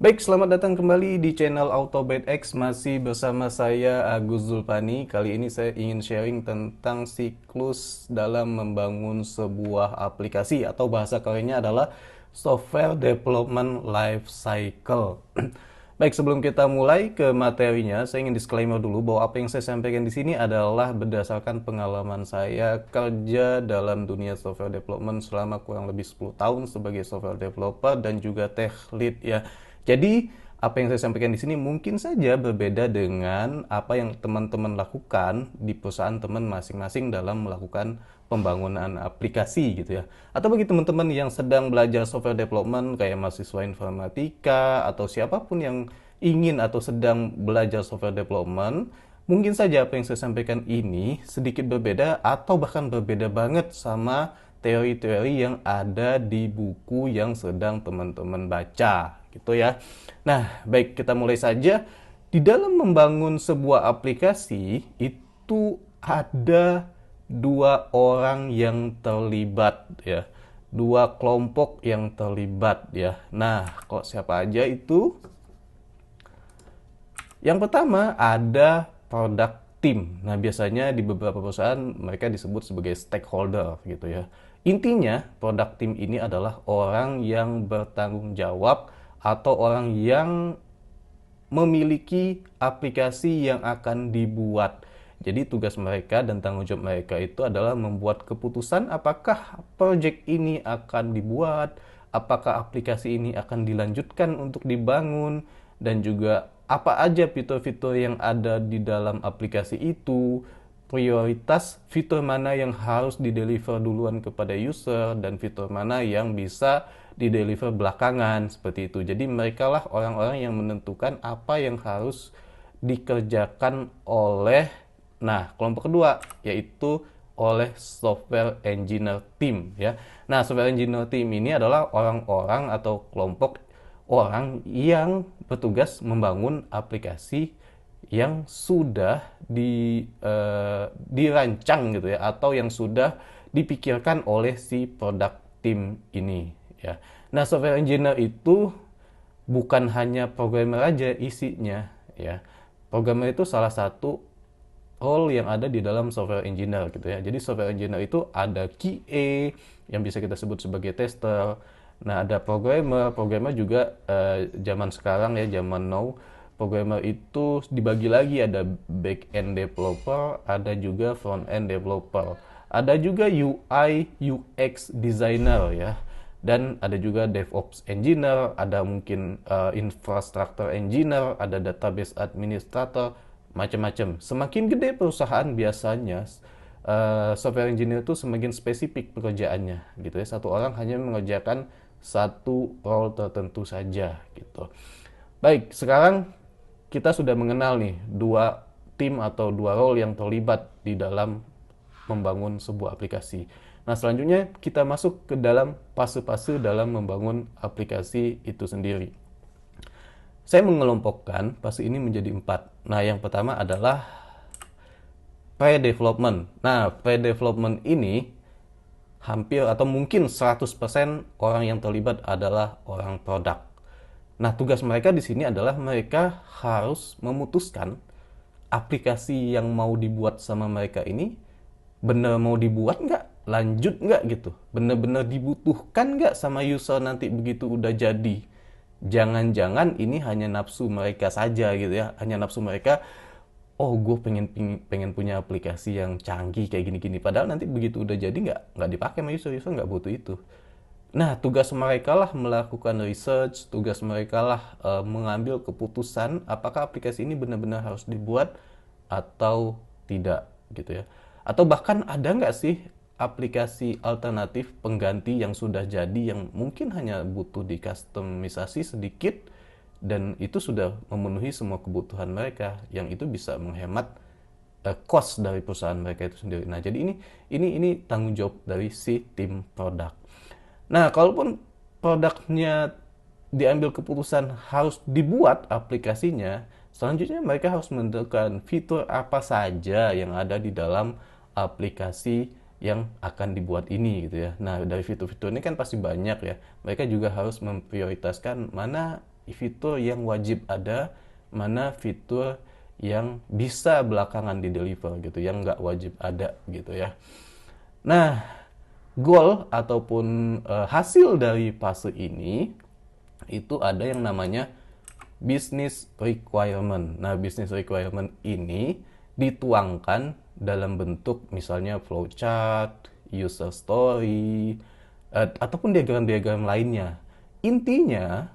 Baik, selamat datang kembali di channel AutoByteX. Masih bersama saya Agus Zulpani. Kali ini saya ingin sharing tentang siklus dalam membangun sebuah aplikasi, atau bahasa kerennya adalah Software Development Life Cycle. Baik, sebelum kita mulai ke materinya, saya ingin disclaimer dulu bahwa apa yang saya sampaikan di sini adalah berdasarkan pengalaman saya kerja dalam dunia software development selama kurang lebih 10 tahun sebagai software developer dan juga tech lead ya. Jadi, apa yang saya sampaikan di sini mungkin saja berbeda dengan apa yang teman-teman lakukan di perusahaan teman masing-masing dalam melakukan pembangunan aplikasi gitu ya. Atau bagi teman-teman yang sedang belajar software development kayak mahasiswa informatika atau siapapun yang ingin atau sedang belajar software development, mungkin saja apa yang saya sampaikan ini sedikit berbeda atau bahkan berbeda banget sama teori-teori yang ada di buku yang sedang teman-teman baca gitu ya. Nah, baik, kita mulai saja. Di dalam membangun sebuah aplikasi itu ada dua orang yang terlibat ya. Dua kelompok yang terlibat ya. Nah, kok siapa aja itu? Yang pertama ada product team. Nah, biasanya di beberapa perusahaan mereka disebut sebagai stakeholder gitu ya. Intinya, product team ini adalah orang yang bertanggung jawab atau orang yang memiliki aplikasi yang akan dibuat. Jadi tugas mereka dan tanggung jawab mereka itu adalah membuat keputusan apakah project ini akan dibuat, apakah aplikasi ini akan dilanjutkan untuk dibangun, dan juga apa aja fitur-fitur yang ada di dalam aplikasi itu, prioritas fitur mana yang harus dideliver duluan kepada user, dan fitur mana yang bisa dideliver belakangan, seperti itu. Jadi mereka lah orang-orang yang menentukan apa yang harus dikerjakan oleh, nah, kelompok kedua, yaitu oleh software engineer team ya. Nah, software engineer team ini adalah orang-orang atau kelompok orang yang bertugas membangun aplikasi yang sudah dirancang gitu ya, atau yang sudah dipikirkan oleh si product team ini ya. Nah, software engineer itu bukan hanya programmer aja isinya ya. Programmer itu salah satu role yang ada di dalam software engineer gitu ya. Jadi software engineer itu ada QA yang bisa kita sebut sebagai tester. Nah, ada programmer. Programmer juga zaman sekarang ya, zaman now, programmer itu dibagi lagi, ada back end developer, ada juga front end developer. Ada juga UI UX designer ya. Dan ada juga DevOps engineer, ada mungkin infrastructure engineer, ada database administrator, macam-macam. Semakin gede perusahaan biasanya software engineer itu semakin spesifik pekerjaannya gitu ya. Satu orang hanya mengerjakan satu role tertentu saja gitu. Baik, sekarang kita sudah mengenal nih dua tim atau dua role yang terlibat di dalam membangun sebuah aplikasi. Nah, selanjutnya kita masuk ke dalam fase-fase dalam membangun aplikasi itu sendiri. Saya mengelompokkan fase ini menjadi 4. Nah, yang pertama adalah pre-development. Nah, pre-development ini hampir atau mungkin 100% orang yang terlibat adalah orang produk. Nah, tugas mereka di sini adalah mereka harus memutuskan aplikasi yang mau dibuat sama mereka ini bener mau dibuat nggak, lanjut nggak gitu, bener-bener dibutuhkan nggak sama user nanti begitu udah jadi. Jangan-jangan ini hanya nafsu mereka saja gitu ya, hanya nafsu mereka, oh gue pengen punya aplikasi yang canggih kayak gini-gini, padahal nanti begitu udah jadi nggak dipakai sama user nggak butuh itu. Nah, tugas mereka lah melakukan research, tugas mereka lah mengambil keputusan apakah aplikasi ini benar-benar harus dibuat atau tidak gitu ya. Atau bahkan ada nggak sih aplikasi alternatif pengganti yang sudah jadi yang mungkin hanya butuh dikustomisasi sedikit dan itu sudah memenuhi semua kebutuhan mereka, yang itu bisa menghemat cost dari perusahaan mereka itu sendiri. Nah, jadi ini tanggung jawab dari si tim produk. Nah, kalaupun produknya diambil keputusan harus dibuat aplikasinya, selanjutnya mereka harus menentukan fitur apa saja yang ada di dalam aplikasi yang akan dibuat ini gitu ya. Nah, dari fitur-fitur ini kan pasti banyak ya. Mereka juga harus memprioritaskan mana fitur yang wajib ada, mana fitur yang bisa belakangan di deliver gitu, yang nggak wajib ada gitu ya. Nah, goal ataupun hasil dari fase ini itu ada yang namanya business requirement. Nah, business requirement ini dituangkan dalam bentuk misalnya flowchart, user story, ataupun diagram-diagram lainnya. Intinya,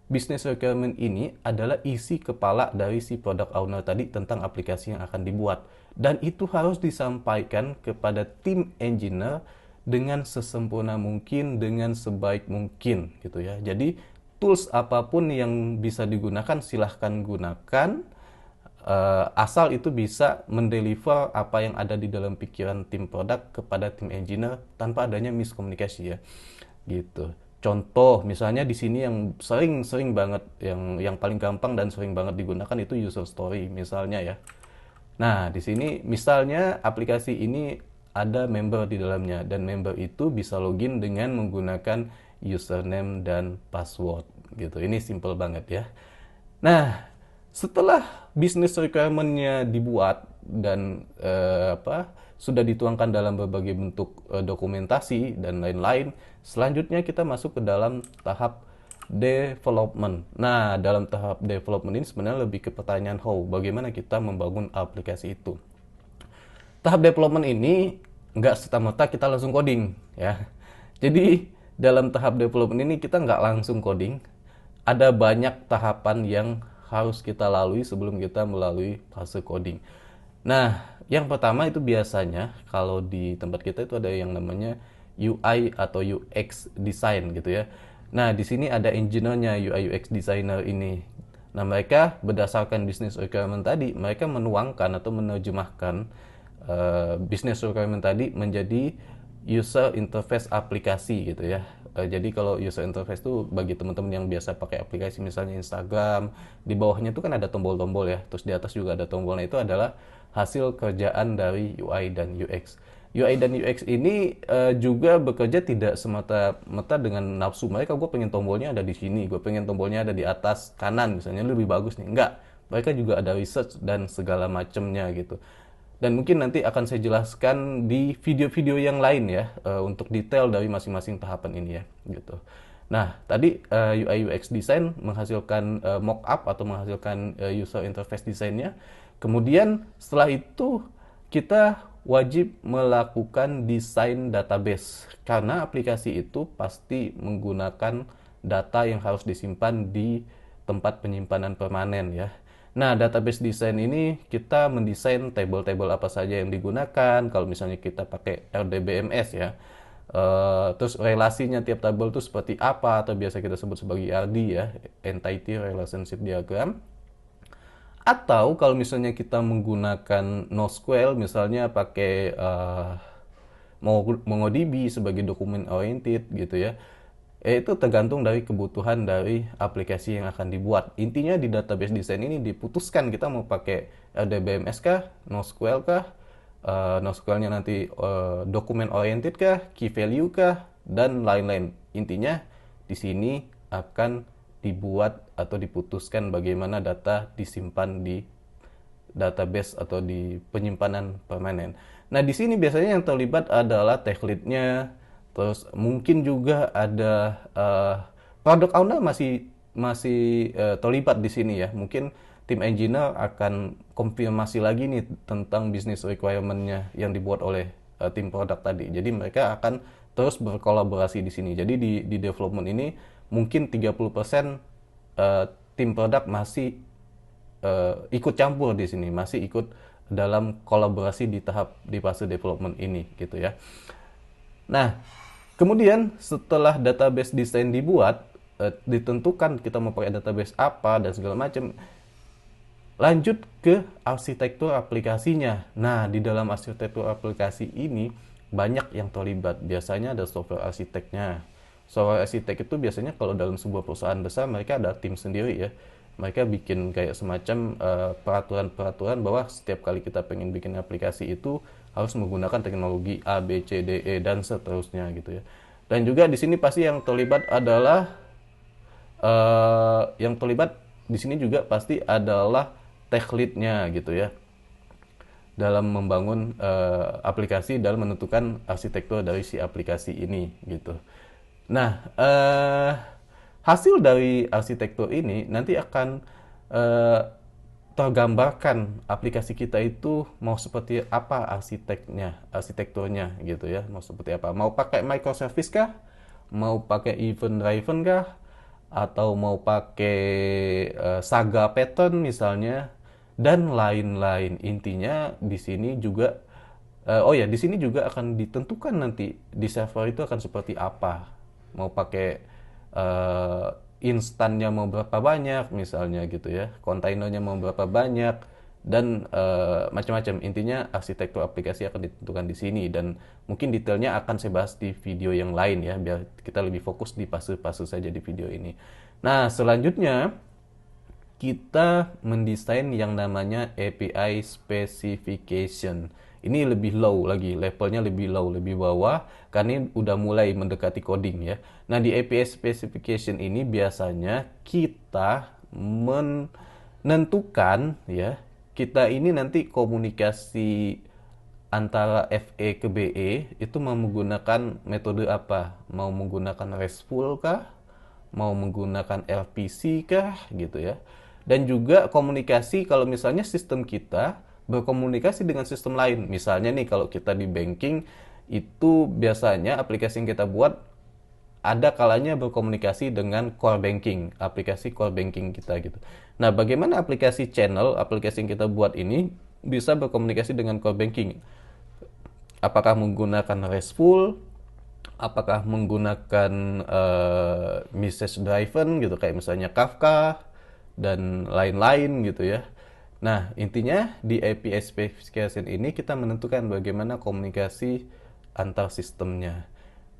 business requirement ini adalah isi kepala dari si product owner tadi tentang aplikasi yang akan dibuat. Dan itu harus disampaikan kepada tim engineer dengan sesempurna mungkin, dengan sebaik mungkin gitu ya. Jadi tools apapun yang bisa digunakan silahkan gunakan, asal itu bisa mendeliver apa yang ada di dalam pikiran tim produk kepada tim engineer tanpa adanya miskomunikasi ya gitu. Contoh misalnya di sini yang sering banget, yang paling gampang dan sering banget digunakan itu user story misalnya ya. Nah, di sini misalnya aplikasi ini ada member di dalamnya dan member itu bisa login dengan menggunakan username dan password gitu. Ini simple banget ya. Nah, setelah business requirement-nya dibuat dan sudah dituangkan dalam berbagai bentuk dokumentasi dan lain-lain, selanjutnya kita masuk ke dalam tahap development. Nah, dalam tahap development ini sebenarnya lebih ke pertanyaan how, bagaimana kita membangun aplikasi itu. Tahap development ini nggak serta-merta kita langsung coding ya. Jadi dalam tahap development ini kita nggak langsung coding, ada banyak tahapan yang harus kita lalui sebelum kita melalui fase coding. Nah, yang pertama itu biasanya kalau di tempat kita itu ada yang namanya UI atau UX design gitu ya. Nah, di sini ada engineer-nya, UI UX designer ini. Nah, mereka berdasarkan business requirement tadi, mereka menuangkan atau menerjemahkan business requirement tadi menjadi user interface aplikasi gitu ya. Jadi kalau user interface itu bagi teman-teman yang biasa pakai aplikasi misalnya Instagram, di bawahnya itu kan ada tombol-tombol ya, terus di atas juga ada tombol. Nah, itu adalah hasil kerjaan dari UI dan UX. UI dan UX ini juga bekerja tidak semata-mata dengan nafsu mereka, gue pengen tombolnya ada di sini, gue pengen tombolnya ada di atas kanan misalnya, lebih bagus nih. Enggak, mereka juga ada research dan segala macamnya gitu. Dan mungkin nanti akan saya jelaskan di video-video yang lain ya, untuk detail dari masing-masing tahapan ini ya gitu. Nah, tadi UI UX design menghasilkan mockup atau menghasilkan user interface desainnya. Kemudian setelah itu kita wajib melakukan desain database karena aplikasi itu pasti menggunakan data yang harus disimpan di tempat penyimpanan permanen ya. Nah, database design ini kita mendesain table-table apa saja yang digunakan. Kalau misalnya kita pakai RDBMS ya, terus relasinya tiap tabel itu seperti apa atau biasa kita sebut sebagai RD ya, Entity Relationship Diagram. Atau kalau misalnya kita menggunakan NoSQL, misalnya pakai MongoDB sebagai dokumen oriented gitu ya, itu tergantung dari kebutuhan dari aplikasi yang akan dibuat. Intinya di database design ini diputuskan kita mau pakai RDBMS kah, NoSQL kah, NoSQL-nya nanti dokumen oriented kah, key value kah, dan lain-lain. Intinya di sini akan dibuat atau diputuskan bagaimana data disimpan di database atau di penyimpanan permanen. Nah, di sini biasanya yang terlibat adalah tech lead-nya, terus mungkin juga ada product owner masih terlibat di sini ya. Mungkin tim engineer akan konfirmasi lagi nih tentang business requirement-nya yang dibuat oleh tim product tadi. Jadi mereka akan terus berkolaborasi di sini. Jadi di development ini mungkin 30% tim product masih ikut campur di sini, masih ikut dalam kolaborasi di fase development ini gitu ya. Nah, kemudian setelah database design dibuat, ditentukan kita mau pakai database apa dan segala macam, lanjut ke arsitektur aplikasinya. Nah, di dalam arsitektur aplikasi ini banyak yang terlibat. Biasanya ada software arsiteknya. Software arsitek itu biasanya kalau dalam sebuah perusahaan besar mereka ada tim sendiri ya. Mereka bikin kayak semacam peraturan-peraturan bahwa setiap kali kita pengen bikin aplikasi itu harus menggunakan teknologi A, B, C, D, E dan seterusnya gitu ya. Dan juga di sini pasti yang terlibat adalah yang terlibat di sini juga pasti adalah tech lead-nya gitu ya, dalam membangun aplikasi, dalam menentukan arsitektur dari si aplikasi ini gitu. Nah, hasil dari arsitektur ini nanti akan eh, tergambarkan aplikasi kita itu mau seperti apa arsitekturnya gitu ya, mau seperti apa, mau pakai microservice kah, mau pakai event driven kah, atau mau pakai saga pattern misalnya, dan lain-lain. Intinya di sini juga oh ya, di sini juga akan ditentukan nanti di server itu akan seperti apa. Mau pakai eh, instannya mau berapa banyak misalnya gitu ya, kontainernya mau berapa banyak, dan macam-macam. Intinya arsitektur aplikasi akan ditentukan di sini, dan mungkin detailnya akan saya bahas di video yang lain ya, biar kita lebih fokus di fase-fase saja di video ini. Nah, selanjutnya kita mendesain yang namanya API specification. Ini lebih low lagi, levelnya lebih low, lebih bawah, karena ini udah mulai mendekati coding ya. Nah, di API specification ini biasanya kita menentukan ya, kita ini nanti komunikasi antara FE ke BE itu mau menggunakan metode apa? Mau menggunakan RESTful kah? Mau menggunakan RPC kah? Gitu ya. Dan juga komunikasi kalau misalnya sistem kita berkomunikasi dengan sistem lain. Misalnya nih kalau kita di banking itu biasanya aplikasi yang kita buat ada kalanya berkomunikasi dengan core banking, aplikasi core banking kita gitu. Nah, bagaimana aplikasi channel, aplikasi yang kita buat ini bisa berkomunikasi dengan core banking? Apakah menggunakan RESTful, apakah menggunakan message driven gitu kayak misalnya Kafka dan lain-lain gitu ya. Nah, intinya di API specification ini kita menentukan bagaimana komunikasi antar sistemnya.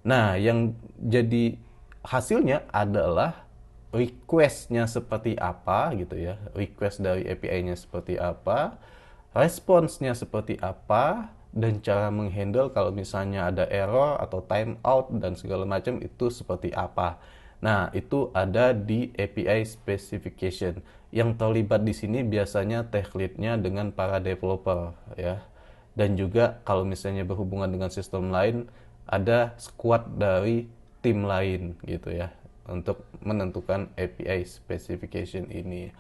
Nah, yang jadi hasilnya adalah request-nya seperti apa gitu ya. Request dari API-nya seperti apa, responsnya seperti apa, dan cara menghandle kalau misalnya ada error atau timeout dan segala macam itu seperti apa. Nah, itu ada di API specification. Yang terlibat di sini biasanya tech lead-nya dengan para developer ya. Dan juga kalau misalnya berhubungan dengan sistem lain, ada squad dari tim lain gitu ya untuk menentukan API specification ini.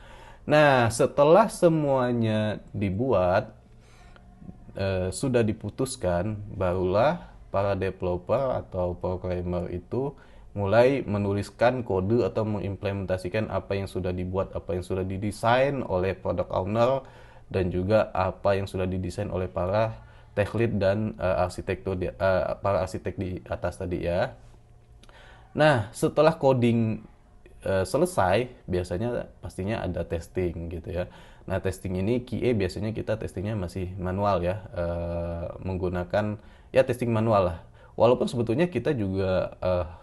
Nah, setelah semuanya dibuat, sudah diputuskan, barulah para developer atau programmer itu mulai menuliskan kode atau mengimplementasikan apa yang sudah dibuat, apa yang sudah didesain oleh product owner, dan juga apa yang sudah didesain oleh para tech lead dan para arsitek di atas tadi ya. Nah, setelah coding selesai, biasanya pastinya ada testing gitu ya. Nah, testing ini QA biasanya kita testingnya masih manual ya, menggunakan ya testing manual lah. Walaupun sebetulnya kita juga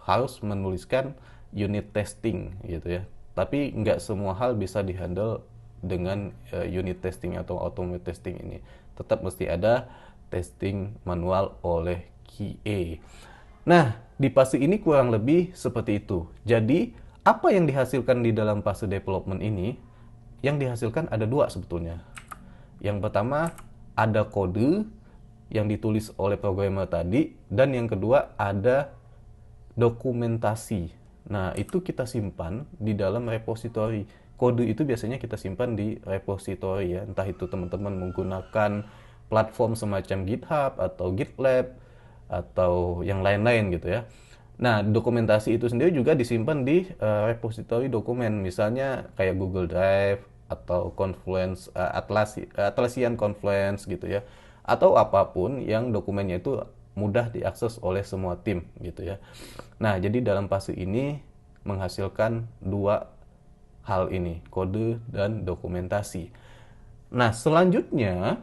harus menuliskan unit testing gitu ya. Tapi nggak semua hal bisa dihandle dengan unit testing atau automate testing ini. Tetap mesti ada testing manual oleh QA. Nah, di fase ini kurang lebih seperti itu. Jadi, apa yang dihasilkan di dalam fase development ini? Yang dihasilkan ada dua sebetulnya. Yang pertama, ada kode yang ditulis oleh programmer tadi, dan yang kedua ada dokumentasi. Nah, itu kita simpan di dalam repository. Kode itu biasanya kita simpan di repository ya. Entah itu teman-teman menggunakan platform semacam GitHub atau GitLab atau yang lain-lain gitu ya. Nah, dokumentasi itu sendiri juga disimpan di repository dokumen, misalnya kayak Google Drive atau Confluence, Atlassian Confluence gitu ya, atau apapun yang dokumennya itu mudah diakses oleh semua tim gitu ya. Nah, jadi dalam fase ini menghasilkan dua hal ini, kode dan dokumentasi. Nah, selanjutnya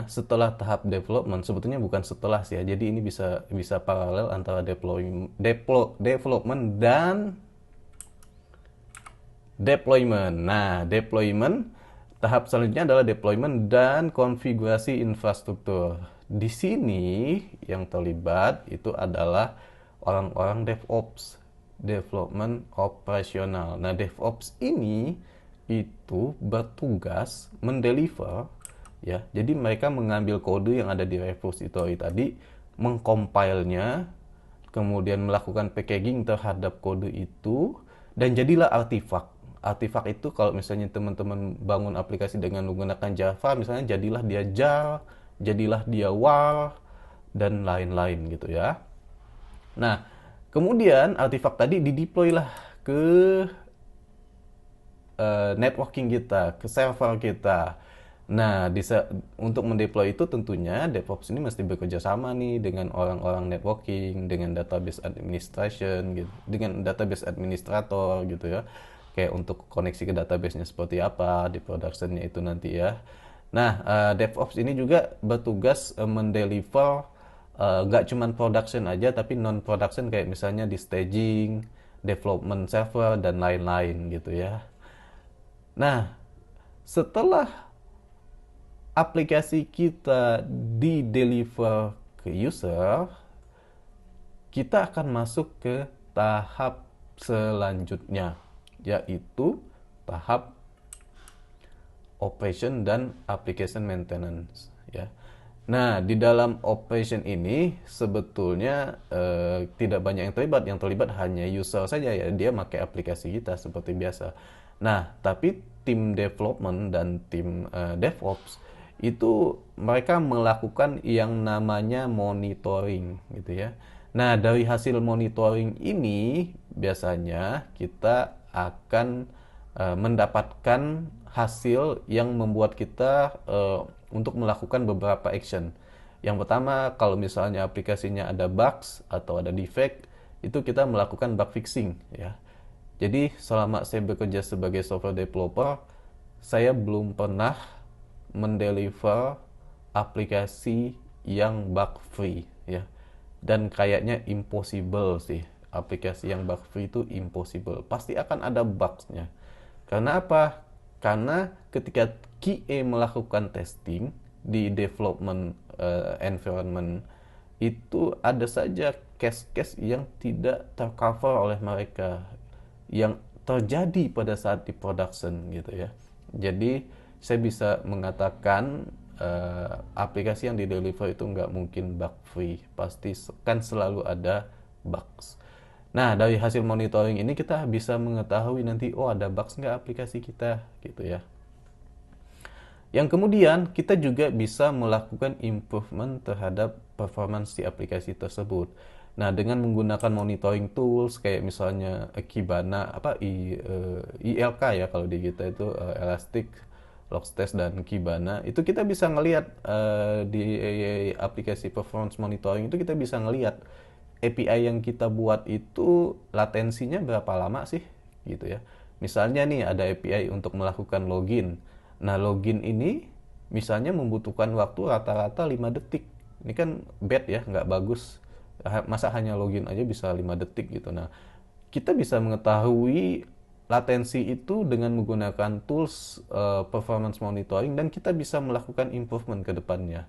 setelah tahap development, sebetulnya bukan setelah sih ya. Jadi ini bisa paralel antara development dan deployment. Nah, tahap selanjutnya adalah deployment dan konfigurasi infrastruktur. Di sini yang terlibat itu adalah orang-orang DevOps. development operasional. Nah, DevOps ini itu bertugas mendeliver, ya. Jadi mereka mengambil kode yang ada di repository tadi, mengcompile-nya, kemudian melakukan packaging terhadap kode itu, dan jadilah artifak. Artifak itu kalau misalnya teman-teman bangun aplikasi dengan menggunakan Java, misalnya jadilah dia jar, jadilah dia war, dan lain-lain gitu ya. Nah, kemudian artifak tadi dideploy lah ke networking kita, ke server kita. Nah, untuk mendeploy itu tentunya DevOps ini mesti bekerja sama nih dengan orang-orang networking, dengan database administration gitu, dengan database administrator gitu ya. Kayak untuk koneksi ke database-nya seperti apa di production-nya itu nanti ya. Nah, DevOps ini juga bertugas mendeliver nggak cuman production aja tapi non production kayak misalnya di staging, development server dan lain-lain gitu ya. Nah, setelah aplikasi kita di deliver ke user, kita akan masuk ke tahap selanjutnya, yaitu tahap operation dan application maintenance ya. Nah, di dalam operation ini sebetulnya tidak banyak yang terlibat. Yang terlibat hanya user saja ya, dia pakai aplikasi kita seperti biasa. Nah, tapi tim development dan tim DevOps itu mereka melakukan yang namanya monitoring gitu ya. Nah, dari hasil monitoring ini biasanya kita akan mendapatkan hasil yang membuat kita untuk melakukan beberapa action. Yang pertama, kalau misalnya aplikasinya ada bugs atau ada defect, itu kita melakukan bug fixing ya. Jadi selama saya bekerja sebagai software developer, saya belum pernah mendeliver aplikasi yang bug free ya. Dan kayaknya impossible sih. Aplikasi yang bug free itu impossible. Pasti akan ada bugs-nya. Karena apa? Karena ketika QA melakukan testing di development environment itu ada saja case-case yang tidak tercover oleh mereka yang terjadi pada saat di production gitu ya. Jadi saya bisa mengatakan aplikasi yang di deliver itu nggak mungkin bug free, pasti kan selalu ada bugs. Nah, dari hasil monitoring ini kita bisa mengetahui nanti, oh ada bugs nggak aplikasi kita, gitu ya. Yang kemudian, kita juga bisa melakukan improvement terhadap performance di aplikasi tersebut. Nah, dengan menggunakan monitoring tools, kayak misalnya Kibana, ILK ya, kalau di kita itu Elastic, Logstash, dan Kibana, itu kita bisa ngelihat di aplikasi performance monitoring itu kita bisa ngelihat API yang kita buat itu latensinya berapa lama sih gitu ya. Misalnya nih ada API untuk melakukan login. Nah, login ini misalnya membutuhkan waktu rata-rata 5 detik. Ini kan bad ya, nggak bagus. Masa hanya login aja bisa 5 detik gitu. Nah, kita bisa mengetahui latensi itu dengan menggunakan tools performance monitoring dan kita bisa melakukan improvement ke depannya.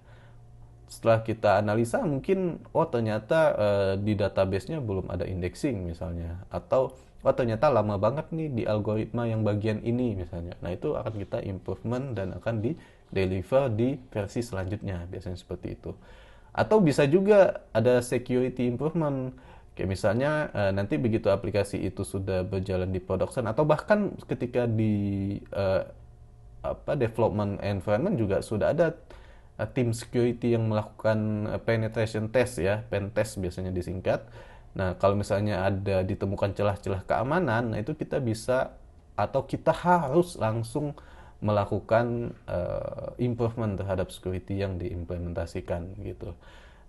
Setelah kita analisa mungkin ternyata di database-nya belum ada indexing misalnya, atau ternyata lama banget nih di algoritma yang bagian ini misalnya. Nah, itu akan kita improvement dan akan di deliver di versi selanjutnya, biasanya seperti itu. Atau bisa juga ada security improvement, kayak misalnya nanti begitu aplikasi itu sudah berjalan di production atau bahkan ketika di development environment juga sudah ada tim security yang melakukan penetration test ya, pen test biasanya disingkat. Nah, kalau misalnya ada ditemukan celah-celah keamanan, nah itu kita bisa atau kita harus langsung melakukan improvement terhadap security yang diimplementasikan gitu.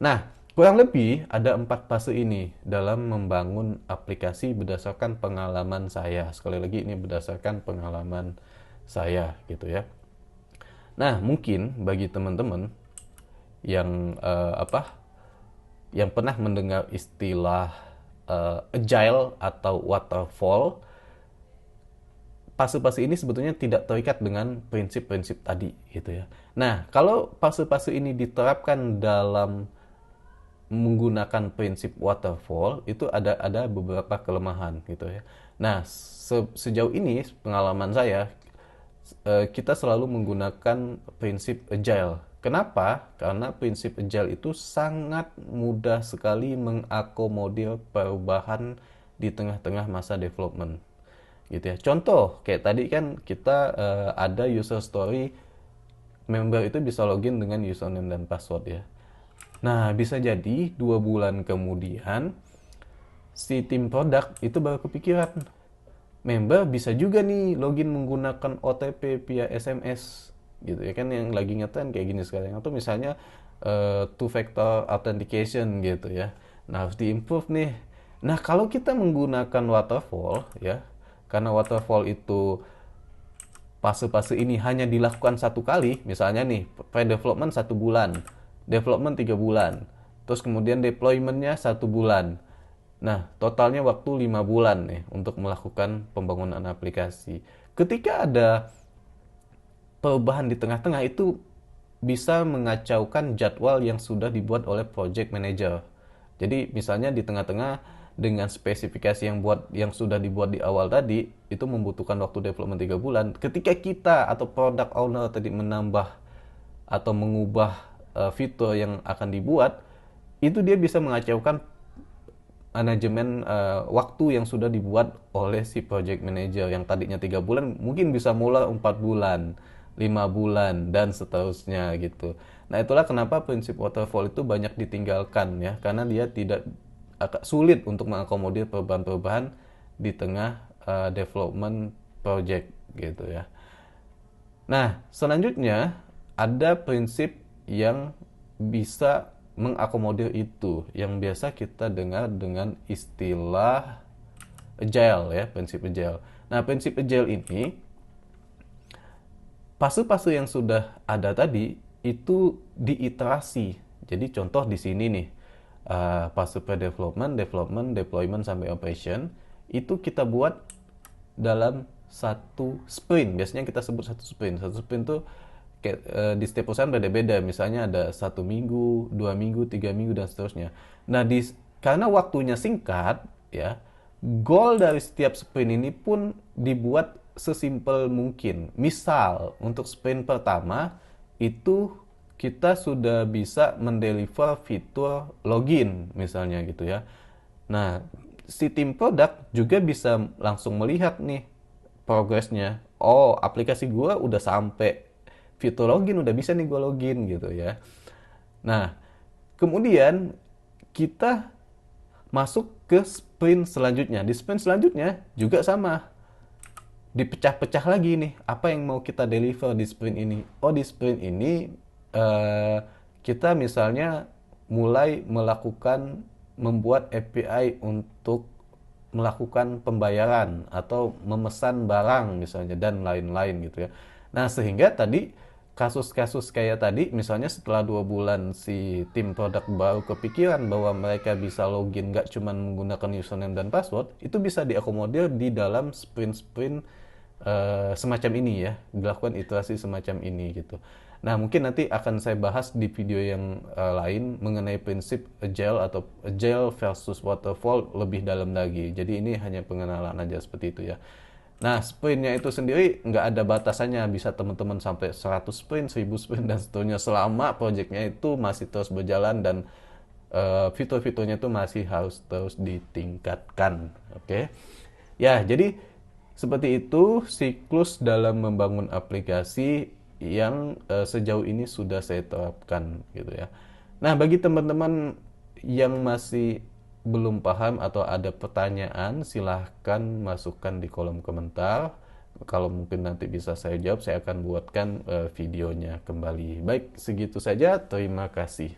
Nah, kurang lebih ada 4 fase ini dalam membangun aplikasi berdasarkan pengalaman saya. Sekali lagi ini berdasarkan pengalaman saya gitu ya. Nah, mungkin bagi teman-teman yang yang pernah mendengar istilah agile atau waterfall, fase-fase ini sebetulnya tidak terikat dengan prinsip-prinsip tadi gitu ya. Nah, kalau fase-fase ini diterapkan dalam menggunakan prinsip waterfall itu ada beberapa kelemahan gitu ya. Nah, sejauh ini pengalaman saya, kita selalu menggunakan prinsip agile. Kenapa? Karena prinsip agile itu sangat mudah sekali mengakomodir perubahan di tengah-tengah masa development gitu ya. Contoh kayak tadi kan kita ada user story, member itu bisa login dengan username dan password ya. Nah, bisa jadi 2 bulan kemudian si tim produk itu baru kepikiran, member bisa juga nih login menggunakan OTP via SMS gitu ya, kan yang lagi ngetrend kayak gini sekarang, atau misalnya two factor authentication gitu ya. Nah, harus diimprove nih. Nah, kalau kita menggunakan waterfall ya, karena waterfall itu fase-fase ini hanya dilakukan satu kali, misalnya nih pre-development 1 bulan, development 3 bulan, terus kemudian deploymentnya 1 bulan. Nah, totalnya waktu 5 bulan nih untuk melakukan pembangunan aplikasi. Ketika ada perubahan di tengah-tengah itu bisa mengacaukan jadwal yang sudah dibuat oleh project manager. Jadi misalnya di tengah-tengah dengan spesifikasi yang sudah dibuat di awal tadi itu membutuhkan waktu development 3 bulan. Ketika kita atau product owner tadi menambah atau mengubah fitur yang akan dibuat, itu dia bisa mengacaukan manajemen waktu yang sudah dibuat oleh si project manager, yang tadinya 3 bulan mungkin bisa mulai 4 bulan, 5 bulan, dan seterusnya gitu. Nah, itulah kenapa prinsip waterfall itu banyak ditinggalkan ya, karena dia tidak agak sulit untuk mengakomodir perubahan-perubahan di tengah development project gitu ya. Nah, selanjutnya ada prinsip yang bisa mengakomodir itu, yang biasa kita dengar dengan istilah agile ya, prinsip agile. Nah, prinsip agile ini fase-fase yang sudah ada tadi itu diiterasi. Jadi contoh di sini nih, fase pre-development, development, deployment sampai operation itu kita buat dalam satu sprint. Biasanya kita sebut satu sprint. Satu sprint tuh kayak, di setiap perusahaan beda-beda. Misalnya ada 1 minggu, 2 minggu, 3 minggu dan seterusnya. Nah, karena waktunya singkat, ya, goal dari setiap sprint ini pun dibuat sesimpel mungkin. Misal untuk sprint pertama itu kita sudah bisa mendeliver fitur login misalnya gitu ya. Nah, si tim produk juga bisa langsung melihat nih progresnya. Oh, aplikasi gua udah sampai fitur login, udah bisa nih gua login gitu ya. Nah, kemudian kita masuk ke sprint selanjutnya. Di sprint selanjutnya juga sama. Dipecah-pecah lagi nih, apa yang mau kita deliver di sprint ini. Oh, di sprint ini kita misalnya mulai membuat API untuk melakukan pembayaran atau memesan barang misalnya dan lain-lain gitu ya. Nah, sehingga tadi kasus-kasus kayak tadi misalnya setelah 2 bulan si tim produk baru kepikiran bahwa mereka bisa login nggak cuma menggunakan username dan password, itu bisa diakomodir di dalam sprint-sprint semacam ini ya, dilakukan iterasi semacam ini gitu. Nah, mungkin nanti akan saya bahas di video yang lain mengenai prinsip agile atau agile versus waterfall lebih dalam lagi. Jadi ini hanya pengenalan aja seperti itu ya. Nah, sprintnya itu sendiri nggak ada batasannya, bisa teman-teman sampai 100 sprint, 1000 sprint, dan seterusnya selama projectnya itu masih terus berjalan dan fitur-fiturnya itu masih harus terus ditingkatkan. Oke. Ya, jadi seperti itu siklus dalam membangun aplikasi yang sejauh ini sudah saya terapkan gitu ya. Nah, bagi teman-teman yang masih belum paham atau ada pertanyaan, silahkan masukkan di kolom komentar. Kalau mungkin nanti bisa saya jawab, saya akan buatkan videonya kembali. Baik, segitu saja. Terima kasih.